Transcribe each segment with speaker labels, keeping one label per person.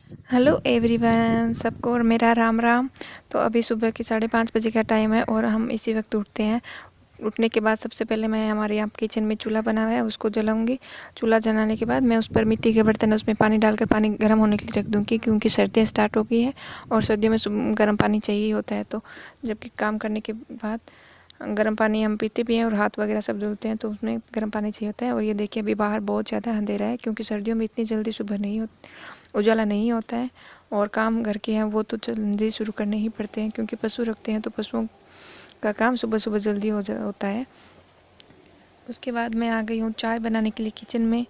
Speaker 1: Hello everyone, सबको और मेरा राम राम। तो अभी सुबह के 5:30 बजे का टाइम है और हम इसी वक्त उठते हैं। उठने के बाद सबसे पहले मैं हमारे यहाँ किचन में चूल्हा बना हुआ है उसको जलाऊंगी। चूल्हा जलाने के बाद मैं उस पर मिट्टी के बर्तन उसमें पानी डालकर पानी गर्म होने के लिए रख दूँगी, क्योंकि सर्दियाँ स्टार्ट हो गई है और सर्दियों में गर्म पानी चाहिए होता है। तो जबकि काम करने के बाद गर्म पानी हम पीते भी हैं और हाथ वगैरह सब धुलते हैं, तो उसमें गर्म पानी चाहिए होता है। और ये देखिए अभी बाहर बहुत ज़्यादा अंधेरा है, क्योंकि सर्दियों में इतनी जल्दी सुबह नहीं उजाला नहीं होता है। और काम घर के हैं वो तो जल्दी शुरू करने ही पड़ते हैं, क्योंकि पशु रखते हैं तो पशुओं का काम सुबह सुबह जल्दी होता है। उसके बाद मैं आ गई हूँ चाय बनाने के लिए किचन में।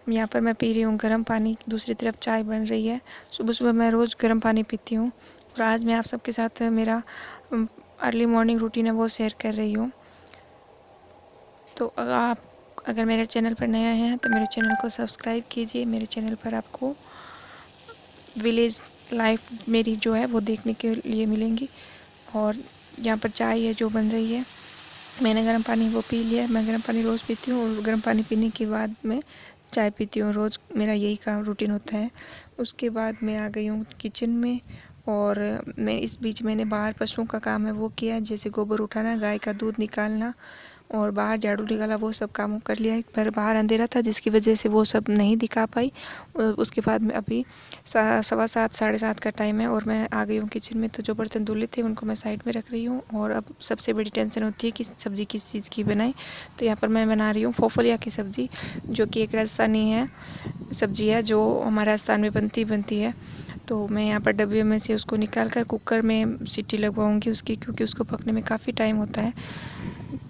Speaker 1: यहाँ पर मैं पी रही हूँ गर्म पानी, दूसरी तरफ चाय बन रही है। सुबह सुबह मैं रोज़ गर्म पानी पीती हूँ और आज मैं आप सबके साथ मेरा अर्ली मॉर्निंग रूटीन है वो शेयर कर रही हूँ। तो आप अगर मेरे चैनल पर नया हैं तो मेरे चैनल को सब्सक्राइब कीजिए। मेरे चैनल पर आपको विलेज लाइफ मेरी जो है वो देखने के लिए मिलेंगी। और यहाँ पर चाय है जो बन रही है, मैंने गर्म पानी वो पी लिया। मैं गर्म पानी रोज़ पीती हूँ और गर्म पानी पीने के बाद मैं चाय पीती हूँ। रोज़ मेरा यही काम रूटीन होता है। उसके बाद मैं आ गई हूँ किचन में और मैं इस बीच मैंने बाहर पशुओं का काम है वो किया, जैसे गोबर उठाना, गाय का दूध निकालना और बाहर झाड़ू निकाला, वो सब काम कर लिया है। पर बाहर अंधेरा था जिसकी वजह से वो सब नहीं दिखा पाई। उसके बाद में अभी 7:15 7:30 का टाइम है और मैं आ गई हूँ किचन में। तो जो बर्तन धुले थे उनको मैं साइड में रख रही हूँ और अब सबसे बड़ी टेंशन होती है कि सब्ज़ी किस चीज़ की बनाएं। तो यहाँ पर मैं बना रही हूँ फोफलिया की सब्ज़ी, जो कि एक राजस्थानी है सब्ज़ी है जो हमारे राजस्थान में बनती है। तो मैं यहाँ पर डब्बे में से उसको निकाल कर कुकर में सीटी लगवाऊंगी उसकी, क्योंकि उसको पकने में काफ़ी टाइम होता है।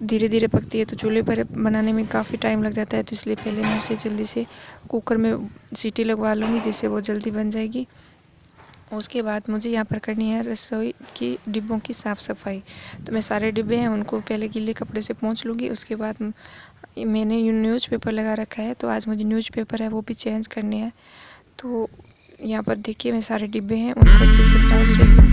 Speaker 1: धीरे धीरे पकती है तो चूल्हे पर बनाने में काफ़ी टाइम लग जाता है, तो इसलिए पहले मैं उसे जल्दी से कुकर में सीटी लगवा लूँगी, जिससे वो जल्दी बन जाएगी। उसके बाद मुझे यहाँ पर करनी है रसोई की डिब्बों की साफ़ सफाई। तो मैं सारे डिब्बे हैं उनको पहले गीले कपड़े से पोंछ लूँगी। उसके बाद मैंने न्यूज़पेपर लगा रखा है, तो आज मुझे न्यूज़पेपर है वो भी चेंज करने हैं। तो यहाँ पर देखिए मैं सारे डिब्बे हैं उनको अच्छे से पोंछ रही हूँ।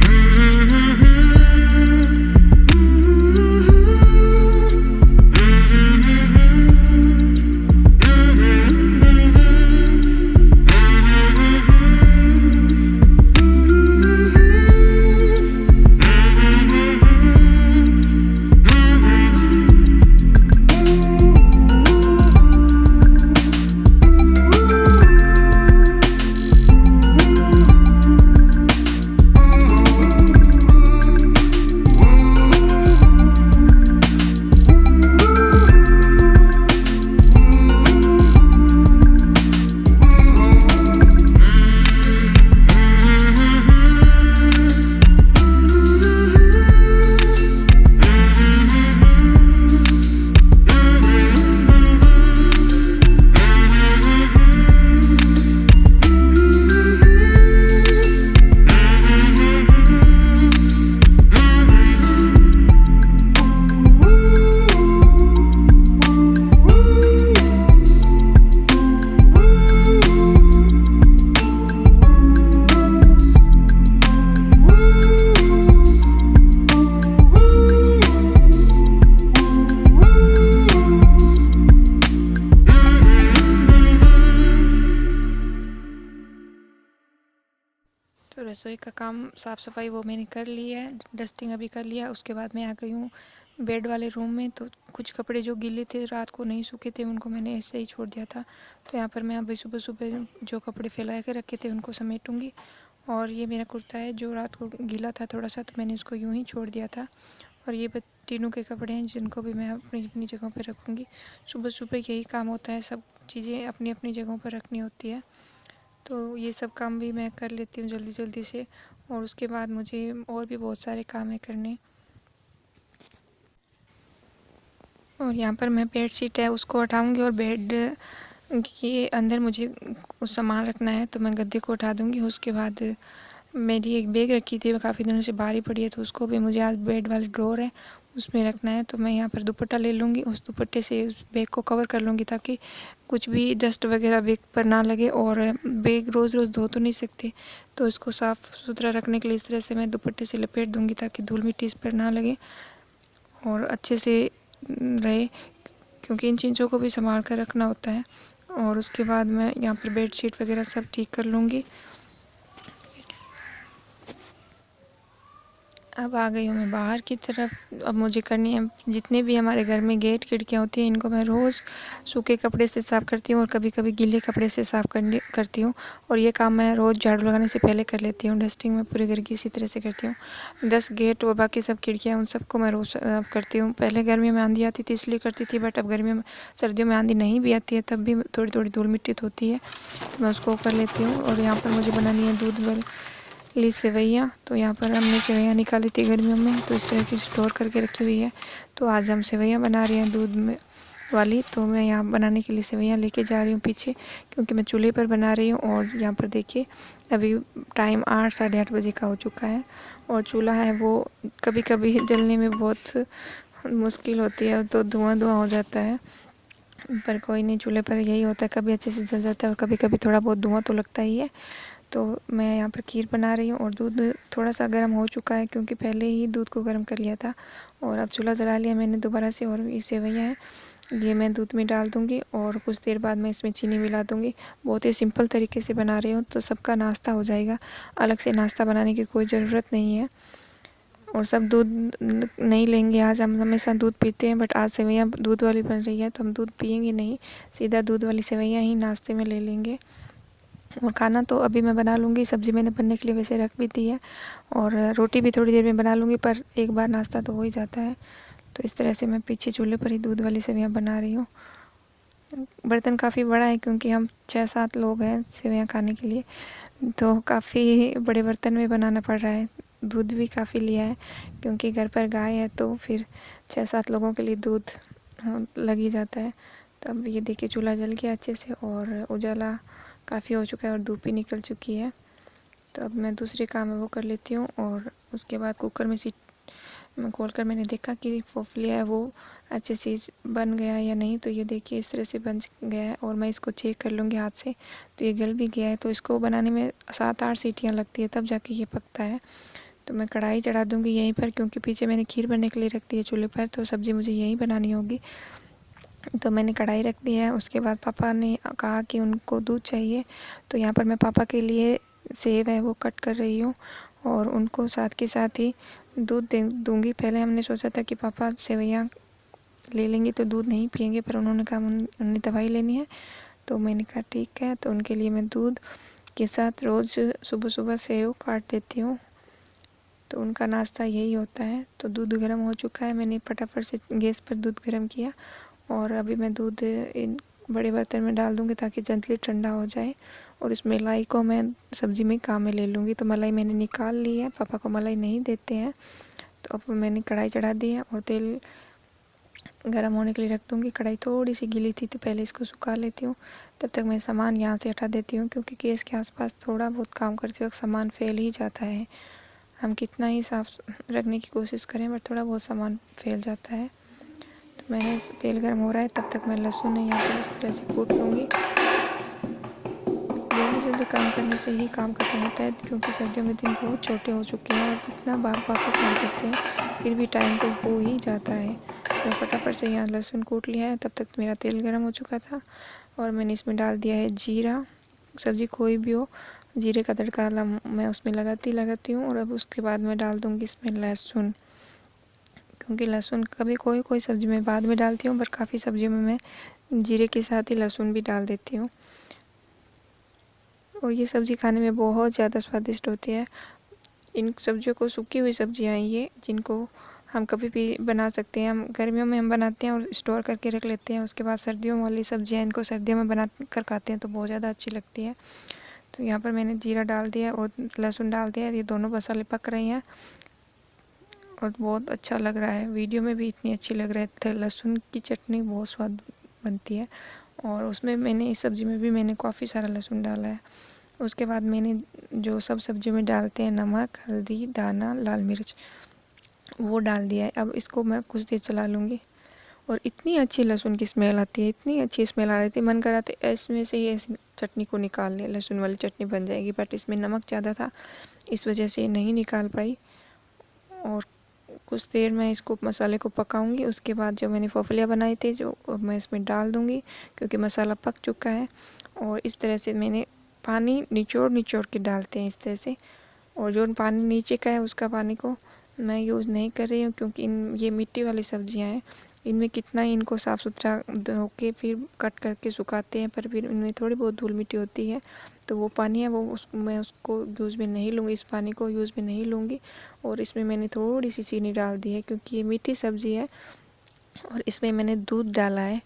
Speaker 1: तो रसोई का काम साफ़ सफाई वो मैंने कर ली है, डस्टिंग अभी कर लिया। उसके बाद मैं आ गई हूँ बेड वाले रूम में। तो कुछ कपड़े जो गीले थे रात को नहीं सूखे थे उनको मैंने ऐसे ही छोड़ दिया था। तो यहाँ पर मैं अभी सुबह सुबह जो कपड़े फैला के रखे थे उनको समेटूँगी। और ये मेरा कुर्ता है जो रात को गीला था थोड़ा सा, तो मैंने उसको यूँ ही छोड़ दिया था। और ये तीनों के कपड़े हैं जिनको भी मैं अपनी अपनी जगहों पर रखूँगी। सुबह सुबह यही काम होता है, सब चीज़ें अपनी अपनी जगहों पर रखनी होती है। तो ये सब काम भी मैं कर लेती हूँ जल्दी जल्दी से। और उसके बाद मुझे और भी बहुत सारे काम है करने। और यहाँ पर मैं बेड शीट है उसको हटाऊँगी और बेड के अंदर मुझे कुछ सामान रखना है, तो मैं गद्दे को उठा दूँगी। उसके बाद मेरी एक बैग रखी थी वो काफ़ी दिनों से भारी पड़ी है, तो उसको भी मुझे आज बेड वाले ड्रॉर है उसमें रखना है। तो मैं यहाँ पर दुपट्टा ले लूँगी, उस दुपट्टे से उस बैग को कवर कर लूँगी ताकि कुछ भी डस्ट वगैरह बैग पर ना लगे। और बैग रोज़ रोज़ धो तो नहीं सकते, तो इसको साफ़ सुथरा रखने के लिए इस तरह से मैं दुपट्टे से लपेट दूँगी ताकि धूल मिट्टी इस पर ना लगे और अच्छे से रहे, क्योंकि इन चीज़ों को भी संभाल कर रखना होता है। और उसके बाद मैं यहाँ पर बेड शीट वगैरह सब ठीक कर लूँगी। अब आ गई हूँ मैं बाहर की तरफ। अब मुझे करनी है, जितने भी हमारे घर में गेट खिड़कियाँ होती हैं इनको मैं रोज़ सूखे कपड़े से साफ़ करती हूँ और कभी कभी गीले कपड़े से साफ़ करती हूँ। और ये काम मैं रोज़ झाड़ू लगाने से पहले कर लेती हूँ। डस्टिंग मैं पूरे घर की इसी तरह से करती हूँ। 10 गेट और बाकी सब खिड़कियाँ उन सबको मैं रोज़ करती हूँ। पहले गर्मियों में आंधी आती थी इसलिए करती थी, बट अब गर्मियों में सर्दियों में आंधी नहीं भी आती है तब भी थोड़ी थोड़ी धूल मिट्टी तो होती है, तो मैं उसको कर लेती हूँ। और यहाँ पर मुझे बनानी है दूध वाली सेवैयाँ। तो यहाँ पर हमने सेवैयाँ निकाली थी गर्मियों में, तो इस तरह की स्टोर करके रखी हुई है। तो आज हम सेवैयाँ बना रहे हैं दूध में वाली। तो मैं यहाँ बनाने के लिए सेवैयाँ लेके जा रही हूँ पीछे, क्योंकि मैं चूल्हे पर बना रही हूँ। और यहाँ पर देखिए अभी टाइम 8 साढ़े 8 बजे का हो चुका है और चूल्हा है वो कभी कभी जलने में बहुत मुश्किल होती है, तो धुआं धुआं हो जाता है। पर कोई नहीं, चूल्हे पर यही होता है, कभी अच्छे से जल जाता है और कभी कभी थोड़ा बहुत धुआं तो लगता ही है। तो मैं यहाँ पर खीर बना रही हूँ और दूध थोड़ा सा गर्म हो चुका है, क्योंकि पहले ही दूध को गर्म कर लिया था। और अब चूल्हा जला लिया मैंने दोबारा से। और ये सेवैयाँ हैं, ये मैं दूध में डाल दूँगी और कुछ देर बाद मैं इसमें चीनी मिला दूँगी। बहुत ही सिंपल तरीके से बना रही हूँ, तो सबका नाश्ता हो जाएगा। अलग से नाश्ता बनाने की कोई ज़रूरत नहीं है। और सब दूध नहीं लेंगे, आज हम हमेशा दूध पीते हैं, बट आज सेवैयाँ दूध वाली बन रही है तो हम दूध पियेंगे नहीं, सीधा दूध वाली सेवैयाँ ही नाश्ते में ले लेंगे। और खाना तो अभी मैं बना लूँगी, सब्ज़ी मैंने बनने के लिए वैसे रख भी दी है और रोटी भी थोड़ी देर में बना लूँगी, पर एक बार नाश्ता तो हो ही जाता है। तो इस तरह से मैं पीछे चूल्हे पर ही दूध वाली सेवैयाँ बना रही हूँ। बर्तन काफ़ी बड़ा है क्योंकि हम 6-7 लोग हैं सेवैयाँ खाने के लिए, तो काफ़ी बड़े बर्तन में बनाना पड़ रहा है। दूध भी काफ़ी लिया है क्योंकि घर पर गाय है, तो फिर 6-7 लोगों के लिए दूध लग ही जाता है। तो अब ये देखिए चूल्हा जल गया अच्छे से और उजाला काफ़ी हो चुका है और धूप भी निकल चुकी है। तो अब मैं दूसरे काम है वो कर लेती हूँ। और उसके बाद कुकर में सीट मैं खोल कर मैंने देखा कि फोफलिया है वो अच्छे से बन गया है या नहीं। तो ये देखिए इस तरह से बन गया है और मैं इसको चेक कर लूँगी हाथ से। तो ये गल भी गया है। तो इसको बनाने में 7-8 सीटियाँ लगती है तब जाके ये पकता है। तो मैं कढ़ाई चढ़ा दूँगी यहीं पर, क्योंकि पीछे मैंने खीर बनने के लिए रख दी है चूल्हे पर, तो सब्ज़ी मुझे यहीं बनानी होगी। तो मैंने कढ़ाई रख दी है। उसके बाद पापा ने कहा कि उनको दूध चाहिए, तो यहाँ पर मैं पापा के लिए सेब है वो कट कर रही हूँ और उनको साथ के साथ ही दूध दे दूँगी। पहले हमने सोचा था कि पापा सेवैयाँ ले लेंगे तो दूध नहीं पियेंगे, पर उन्होंने कहा उन्हें दवाई लेनी है। तो मैंने कहा ठीक है, तो उनके लिए मैं दूध के साथ रोज़ सुबह सुबह सेव काट देती हूँ। तो उनका नाश्ता यही होता है। तो दूध गर्म हो चुका है, मैंने फटाफट से गैस पर दूध गर्म किया और अभी मैं दूध इन बड़े बर्तन में डाल दूँगी ताकि जल्दी ठंडा हो जाए। और इस मलाई को मैं सब्ज़ी में काम में ले लूँगी। तो मलाई मैंने निकाल ली है, पापा को मलाई नहीं देते हैं। तो अब मैंने कढ़ाई चढ़ा दी है और तेल गरम होने के लिए रख दूँगी। कढ़ाई थोड़ी सी गीली थी तो पहले इसको सुखा लेती हूँ। तब तक मैं सामान यहाँ से हटा देती हूँ, क्योंकि गैस के आसपास थोड़ा बहुत काम करते वक्त सामान फैल ही जाता है। हम कितना ही साफ़ रखने की कोशिश करें बट थोड़ा बहुत सामान फैल जाता है। तो मैंने तेल गर्म हो रहा है, तब तक मैं लहसुन यहाँ पर इस तरह से कूट लूँगी। जल्दी जल्दी काम करने से ही काम खत्म होता है, क्योंकि सर्दियों में दिन बहुत छोटे हो चुके हैं और जितना भाग भाग के काम करते हैं फिर भी टाइम तो हो ही जाता है। तो फटाफट से यहाँ लहसुन कूट लिया है। तब तक मेरा तेल गर्म हो चुका था और मैंने इसमें डाल दिया है जीरा। सब्ज़ी कोई भी हो, जीरे का तड़का मैं उसमें लगाती हूँ। और अब उसके बाद मैं डाल दूँगी इसमें लहसुन, क्योंकि लहसुन कभी कोई कोई सब्ज़ी में बाद में डालती हूँ, पर काफ़ी सब्ज़ियों में मैं जीरे के साथ ही लहसुन भी डाल देती हूँ। और ये सब्ज़ी खाने में बहुत ज़्यादा स्वादिष्ट होती है। इन सब्जियों को, सूखी हुई सब्जियाँ हैं ये, जिनको हम कभी भी बना सकते हैं। हम गर्मियों में हम बनाते हैं और स्टोर करके रख लेते हैं। उसके बाद सर्दियों वाली सब्जियाँ इनको सर्दियों में बना कर खाते हैं तो बहुत ज़्यादा अच्छी लगती है। तो यहाँ पर मैंने जीरा डाल दिया और लहसुन डाल दिया। ये दोनों मसाले पक रहे हैं और बहुत अच्छा लग रहा है। वीडियो में भी इतनी अच्छी लग रही है। लहसुन की चटनी बहुत स्वाद बनती है और उसमें मैंने इस सब्ज़ी में भी मैंने काफ़ी सारा लहसुन डाला है। उसके बाद मैंने जो सब सब्ज़ी में डालते हैं, नमक, हल्दी, दाना, लाल मिर्च, वो डाल दिया है। अब इसको मैं कुछ देर चला लूँगी और इतनी अच्छी लहसुन की स्मेल आती है, इतनी अच्छी स्मेल आ रही थी, मन कर रहा था इसमें से ही ऐसी चटनी को निकाल ले, लहसुन वाली चटनी बन जाएगी। बट इसमें नमक ज़्यादा था, इस वजह से नहीं निकाल पाई। और कुछ देर मैं इसको मसाले को पकाऊंगी। उसके बाद जो मैंने फोफलियाँ बनाई थी जो मैं इसमें डाल दूँगी, क्योंकि मसाला पक चुका है। और इस तरह से मैंने पानी निचोड़ निचोड़ के डालते हैं इस तरह से, और जो पानी नीचे का है उसका पानी को मैं यूज़ नहीं कर रही हूँ, क्योंकि ये मिट्टी वाली सब्जियाँ हैं। इनमें कितना ही इनको साफ़ सुथरा धो के फिर कट करके सुखाते हैं, पर फिर इनमें थोड़ी बहुत धूल मिट्टी होती है। तो वो पानी है मैं उसको यूज़ में नहीं लूँगी, इस पानी को यूज़ में नहीं लूँगी। और इसमें मैंने थोड़ी सी चीनी डाल दी है, क्योंकि ये मीठी सब्ज़ी है। और इसमें मैंने दूध डाला है।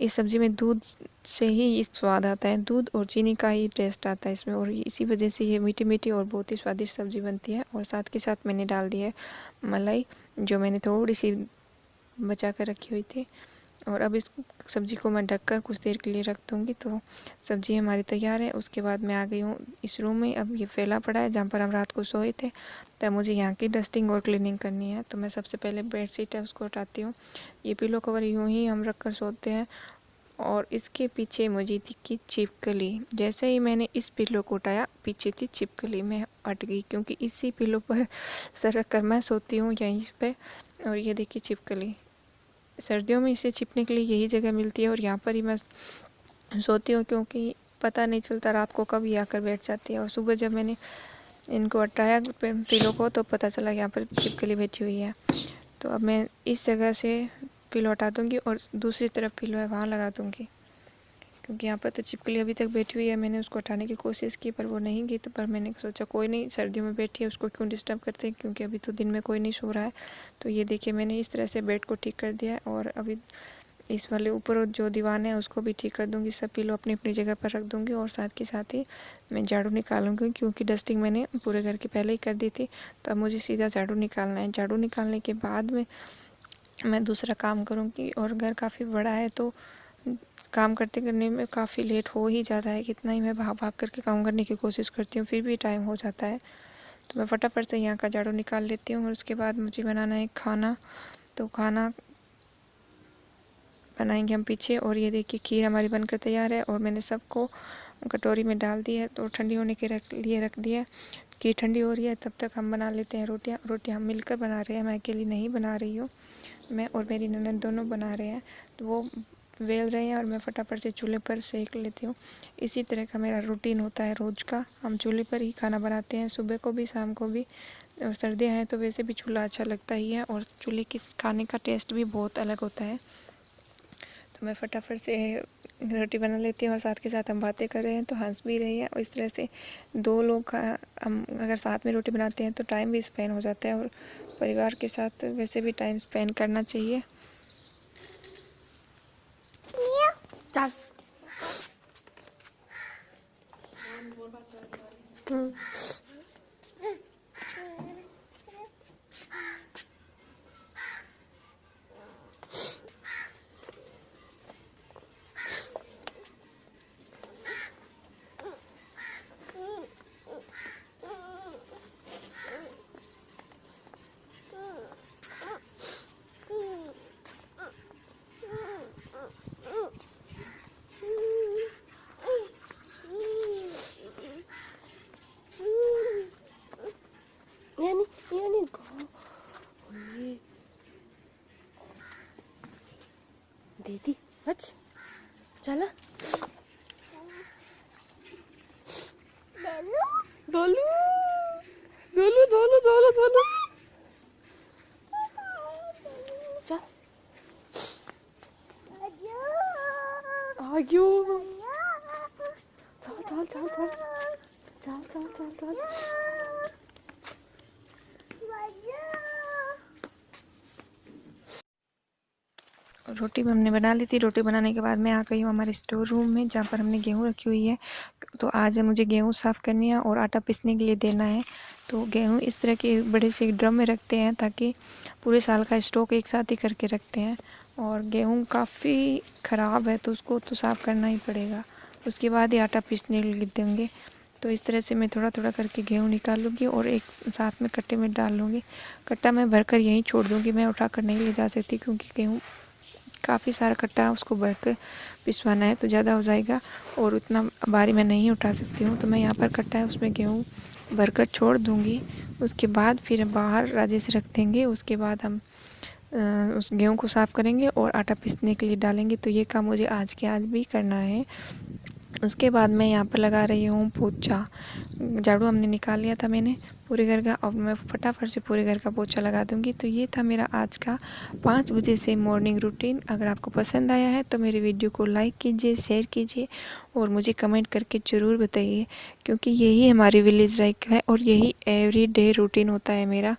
Speaker 1: इस सब्ज़ी में दूध से ही स्वाद आता है, दूध और चीनी का ही टेस्ट आता है इसमें, और इसी वजह से ये मीठी मीठी और बहुत ही स्वादिष्ट सब्ज़ी बनती है। और साथ के साथ मैंने डाल दी है मलाई, जो मैंने थोड़ी सी बचा कर रखी हुई थी। और अब इस सब्ज़ी को मैं ढककर कुछ देर के लिए रख दूँगी। तो सब्ज़ी हमारी तैयार है। उसके बाद मैं आ गई हूँ इस रूम में। अब ये फैला पड़ा है जहाँ पर हम रात को सोए थे, तब मुझे यहाँ की डस्टिंग और क्लीनिंग करनी है। तो मैं सबसे पहले बेडशीट है उसको हटाती हूँ। ये पिलो कवर यूँ ही हम रख कर सोते हैं। और इसके पीछे मुझे थी कि छिपकली। जैसे ही मैंने इस पिलो को उठाया, पीछे थी छिपकली। मैं हट गई, क्योंकि इसी पिलो पर सर रख कर मैं सोती हूँ यहीं पे। और ये देखिए छिपकली, सर्दियों में इसे छिपने के लिए यही जगह मिलती है, और यहाँ पर ही मैं सोती हूँ, क्योंकि पता नहीं चलता रात को कब ये आकर बैठ जाती है। और सुबह जब मैंने इनको हटाया पिलो को, तो पता चला यहाँ पर छिपकली बैठी हुई है। तो अब मैं इस जगह से पिलो हटा दूँगी और दूसरी तरफ पिलो है वहाँ लगा दूँगी, क्योंकि यहाँ पर तो छिपकली अभी तक बैठी हुई है। मैंने उसको हटाने की कोशिश की, पर वो नहीं गई। तो पर मैंने सोचा कोई नहीं, सर्दियों में बैठी है, उसको क्यों डिस्टर्ब करते हैं, क्योंकि अभी तो दिन में कोई नहीं सो रहा है। तो ये देखिए मैंने इस तरह से बेड को ठीक कर दिया है। और अभी इस वाले ऊपर जो दीवान है उसको भी ठीक कर दूँगी। सब पिलो अपनी अपनी जगह पर रख दूँगी। और साथ के साथ ही मैं झाड़ू निकालूँगी, क्योंकि डस्टिंग मैंने पूरे घर की पहले ही कर दी थी। तो अब मुझे सीधा झाड़ू निकालना है। झाड़ू निकालने के बाद में मैं दूसरा काम करूँगी। और घर काफ़ी बड़ा है, तो काम करते करने में काफ़ी लेट हो ही जाता है। कितना ही मैं भाग भाग करके काम करने की कोशिश करती हूँ, फिर भी टाइम हो जाता है। तो मैं फटाफट से यहाँ का झाड़ू निकाल लेती हूँ। और उसके बाद मुझे बनाना है खाना। तो खाना बनाएंगे हम पीछे। और ये देखिए खीर हमारी बनकर तैयार है, और मैंने सबको कटोरी में डाल दी है। तो ठंडी होने के लिए रख दिया। खीर ठंडी हो रही है, तब तक हम बना लेते हैं रोटियाँ हम मिलकर बना रहे हैं, मैं अकेली नहीं बना रही हूँ। मैं और मेरी ननद दोनों बना रहे हैं। तो वो बेल रहे हैं और मैं फटाफट से चूल्हे पर सेक लेती हूँ। इसी तरह का मेरा रूटीन होता है रोज़ का। हम चूल्हे पर ही खाना बनाते हैं, सुबह को भी शाम को भी। और सर्दियाँ हैं तो वैसे भी चूल्हा अच्छा लगता ही है, और चूल्हे की खाने का टेस्ट भी बहुत अलग होता है। तो मैं फटाफट से रोटी बना लेती हूँ, और साथ के साथ हम बातें कर रहे हैं तो हंस भी रही है। और इस तरह से दो लोग का हम अगर साथ में रोटी बनाते हैं तो टाइम भी स्पेंड हो जाता है, और परिवार के साथ वैसे भी टाइम स्पेंड करना चाहिए।
Speaker 2: चल yani go. दीदी बच चला दोलू दोलू दोलू दोलू दोलू चल आयो चल चल चल चल चल चल चल चल
Speaker 1: रोटी हमने बना ली थी। रोटी बनाने के बाद मैं आ गई हूँ हमारे स्टोर रूम में, जहाँ पर हमने गेहूँ रखी हुई है। तो आज मुझे गेहूँ साफ़ करनी है और आटा पीसने के लिए देना है। तो गेहूँ इस तरह के बड़े से ड्रम में रखते हैं, ताकि पूरे साल का स्टॉक एक साथ ही करके रखते हैं। और गेहूँ काफ़ी ख़राब है, तो उसको तो साफ़ करना ही पड़ेगा। उसके बाद ही आटा पीसने के लिए देंगे। तो इस तरह से मैं थोड़ा थोड़ा करके गेहूँ निकाल लूँगी और एक साथ में कट्टे में डाल लूँगी। कट्टा मैं भरकर यहीं छोड़ दूँगी, मैं उठा कर नहीं ले जा सकती, क्योंकि गेहूँ काफ़ी सारा कट्टा उसको भर कर पिसवाना है तो ज़्यादा हो जाएगा, और उतना भारी मैं नहीं उठा सकती हूँ। तो मैं यहाँ पर कट्टा है उसमें गेहूँ भरकर छोड़ दूँगी। उसके बाद फिर बाहर राजे से रख देंगे। उसके बाद हम उस गेहूँ को साफ़ करेंगे और आटा पीसने के लिए डालेंगे। तो ये काम मुझे आज के आज भी करना है। उसके बाद मैं यहाँ पर लगा रही हूँ पोछा। झाड़ू हमने निकाल लिया था मैंने पूरे घर का, अब मैं फटाफट से पूरे घर का पोछा लगा दूँगी। तो ये था मेरा आज का 5 बजे से मॉर्निंग रूटीन। अगर आपको पसंद आया है तो मेरी वीडियो को लाइक कीजिए, शेयर कीजिए और मुझे कमेंट करके ज़रूर बताइए, क्योंकि यही हमारी विलेज लाइफ है और यही एवरी डे रूटीन होता है मेरा।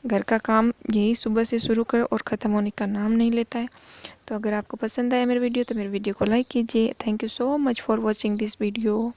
Speaker 1: घर का काम यही सुबह से शुरू कर और ख़त्म होने का नाम नहीं लेता है। तो अगर आपको पसंद आया मेरी वीडियो तो मेरी वीडियो को लाइक कीजिए। Thank you so much for watching this video.